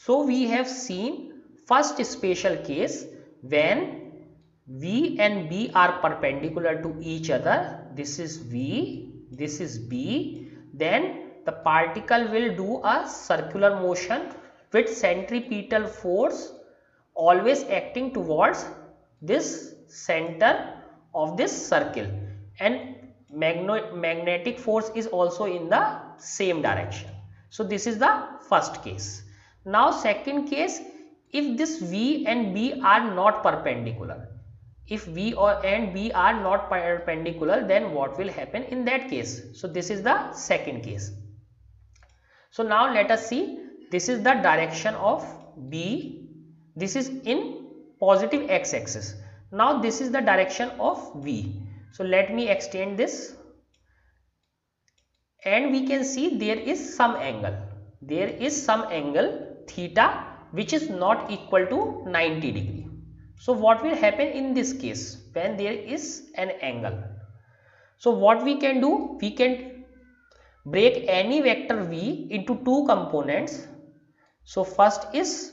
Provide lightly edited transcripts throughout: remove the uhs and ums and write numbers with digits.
So we have seen first special case when V and B are perpendicular to each other. This is V, this is B. Then the particle will do a circular motion with centripetal force always acting towards this center of this circle, and magnetic force is also in the same direction. So this is the first case. Now second case, if this V and B are not perpendicular, if V and B are not perpendicular, then what will happen in that case? So this is the second case. So now let us see, this is the direction of B, this is in positive x axis. Now this is the direction of V. So let me extend this, and we can see there is some angle, theta, which is not equal to 90 degree. So what will happen in this case when there is an angle? So what we can do, we can break any vector V into two components. So first is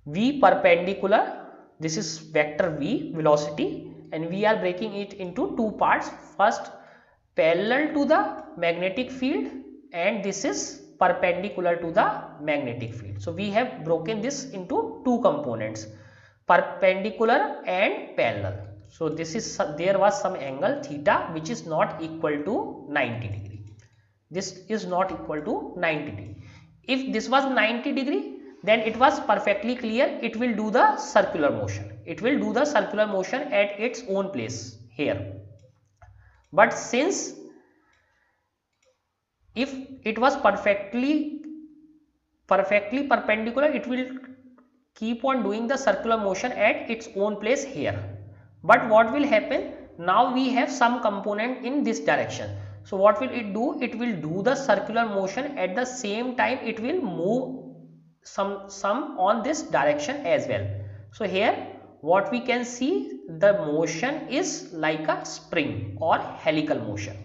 V perpendicular, this is vector V, velocity, and we are breaking it into two parts. First parallel to the magnetic field, and this is perpendicular to the magnetic field. So we have broken this into two components, perpendicular and parallel. So this is, there was some angle theta which is not equal to 90 degree. This is not equal to 90 degree. If this was 90 degree, then it was perfectly clear, it will do the circular motion. It will do the circular motion at its own place here. But since if it was perfectly perpendicular, it will keep on doing the circular motion at its own place here. But what will happen, now we have some component in this direction. So what will it do? It will do the circular motion, at the same time it will move some on this direction as well. So here what we can see, the motion is like a spring or helical motion.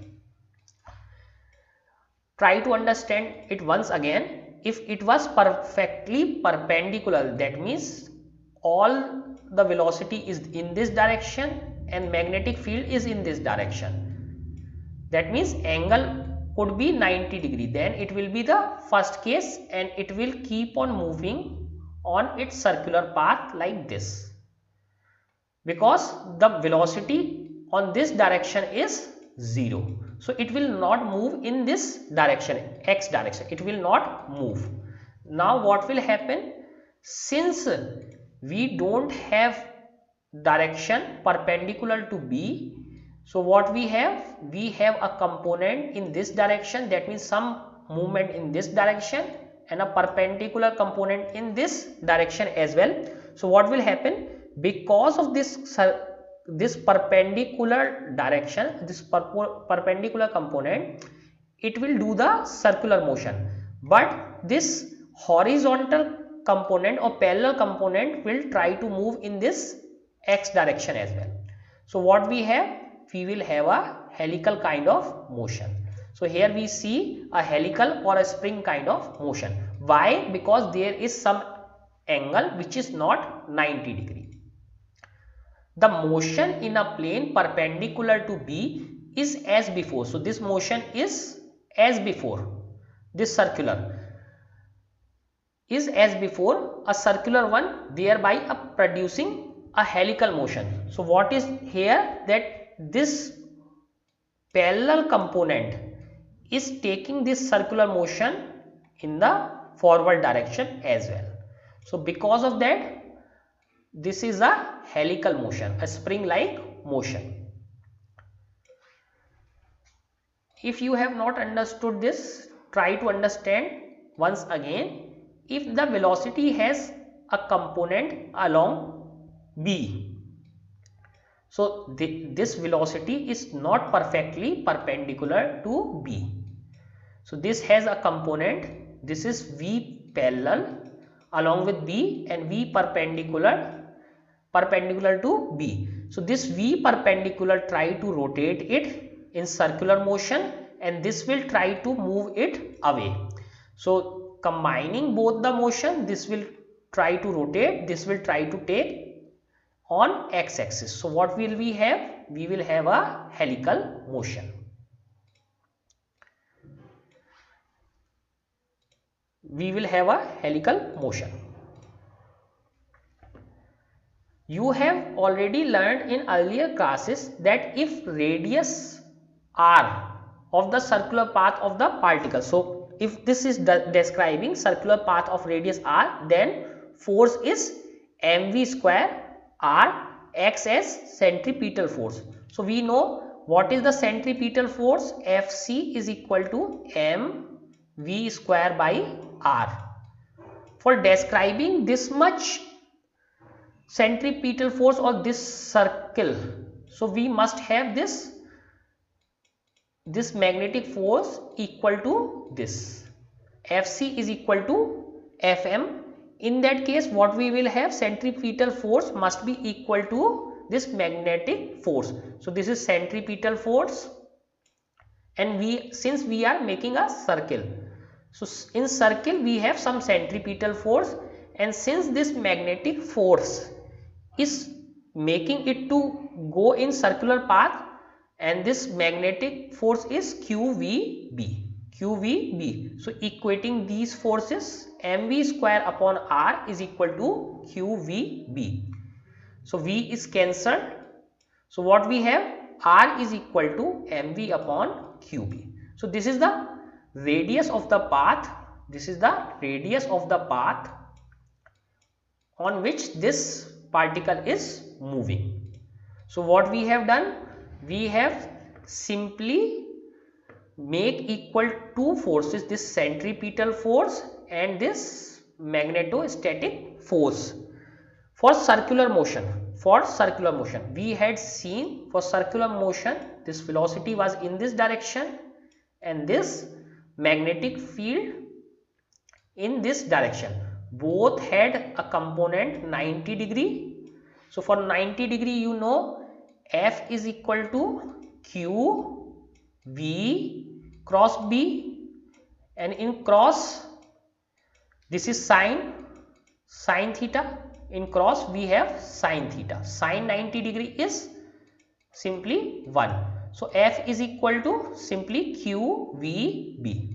Try to understand it once again. If it was perfectly perpendicular, that means all the velocity is in this direction and magnetic field is in this direction. That means angle could be 90 degree. Then it will be the first case, and it will keep on moving on its circular path like this, because the velocity on this direction is 0. So it will not move in this direction, x direction, it will not move. Now what will happen, since we don't have direction perpendicular to B, so what we have a component in this direction, that means some movement in this direction, and a perpendicular component in this direction as well. So what will happen, because of this perpendicular direction, this perpendicular component, it will do the circular motion, but this horizontal component or parallel component will try to move in this x direction as well. So what we will have a helical kind of motion. So here we see a helical or a spring kind of motion. Why? Because there is some angle which is not 90 degree. The motion in a plane perpendicular to B is as before. So this motion is as before. This circular is as before, a circular one, thereby producing a helical motion. So what is here, that this parallel component is taking this circular motion in the forward direction as well. So because of that, this is a helical motion, a spring-like motion. If you have not understood this, try to understand once again. If the velocity has a component along B, so this velocity is not perfectly perpendicular to B. So this has a component, this is V parallel along with B, and V perpendicular to B. So this V perpendicular try to rotate it in circular motion, and this will try to move it away. So combining both the motion, this will try to rotate, this will try to take on x axis. So what will we have? We will have a helical motion. We will have a helical motion. You have already learned in earlier classes that if radius r of the circular path of the particle, so if this is describing circular path of radius r, then force is mv square r acts as centripetal force. So we know what is the centripetal force. Fc is equal to mv square by r. For describing this much centripetal force or this circle, so we must have this magnetic force equal to this. Fc is equal to Fm. In that case, what we will have, centripetal force must be equal to this magnetic force. So this is centripetal force, and since we are making a circle, so in circle we have some centripetal force, and since this magnetic force is making it to go in circular path, and this magnetic force is QVB. So equating these forces, mv square upon r is equal to QVB. So V is cancelled. So what we have, r is equal to mv upon QB. So this is the radius of the path. This is the radius of the path on which this particle is moving. So what we have done, we have simply make equal two forces, this centripetal force and this magnetostatic force for circular motion. We had seen for circular motion this velocity was in this direction and this magnetic field in this direction. Both had a component 90 degree. So for 90 degree, you know F is equal to Q V cross B, and in cross this is sine theta, in cross we have sine theta. Sine 90 degree is simply 1. So F is equal to simply QVB.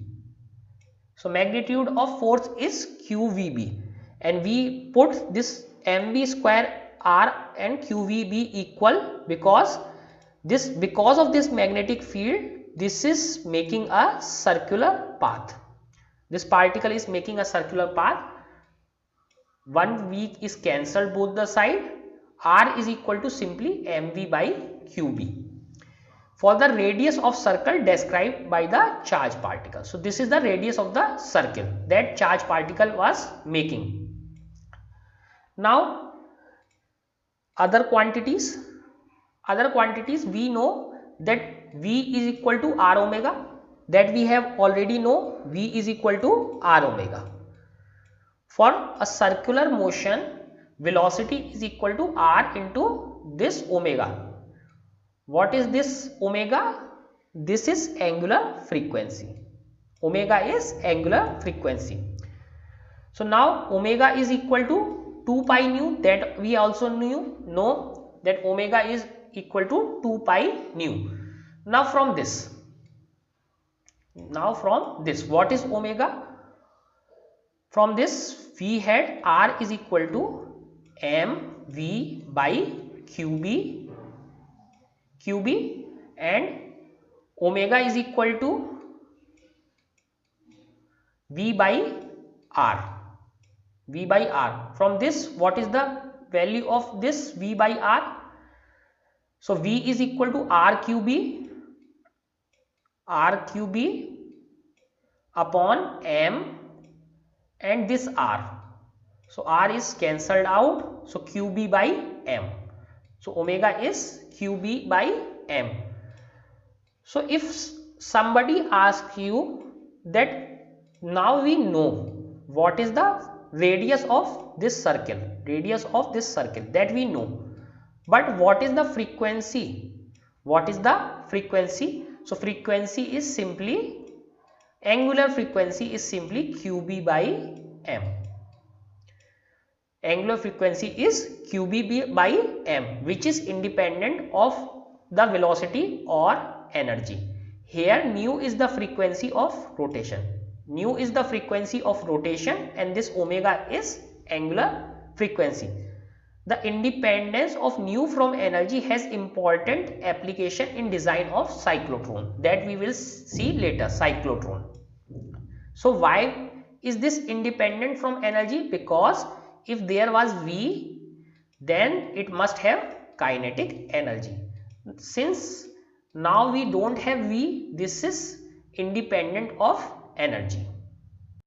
So magnitude of force is QVB, and we put this mv square r and QVB equal because of this magnetic field, this is making a circular path. This particle is making a circular path. One V is cancelled both the side. R is equal to simply mv by QB. For the radius of circle described by the charge particle. So this is the radius of the circle that charge particle was making. Now other quantities we know that V is equal to R omega, that we have already know V is equal to R omega. For a circular motion, velocity is equal to R into this omega. What is this omega? This is angular frequency. Omega is angular frequency. So now omega is equal to 2 pi nu, that we also know that omega is equal to 2 pi nu. Now from this, what is omega? From this we had R is equal to mv by QB, and omega is equal to V by R. From this, what is the value of this V by R? So V is equal to R QB upon M and this R. So R is cancelled out. So QB by M. So omega is QB by M. So if somebody asks you that now we know what is the radius of this circle, that we know, but what is the frequency? So frequency is simply Angular frequency is simply QB by M. Angular frequency is QB by M, which is independent of the velocity or energy. Here nu is the frequency of rotation. Nu is the frequency of rotation and this omega is angular frequency. The independence of nu from energy has important application in design of cyclotron, that we will see later. Cyclotron. So why is this independent from energy? Because if there was V, then it must have kinetic energy. Since now we don't have V, this is independent of energy.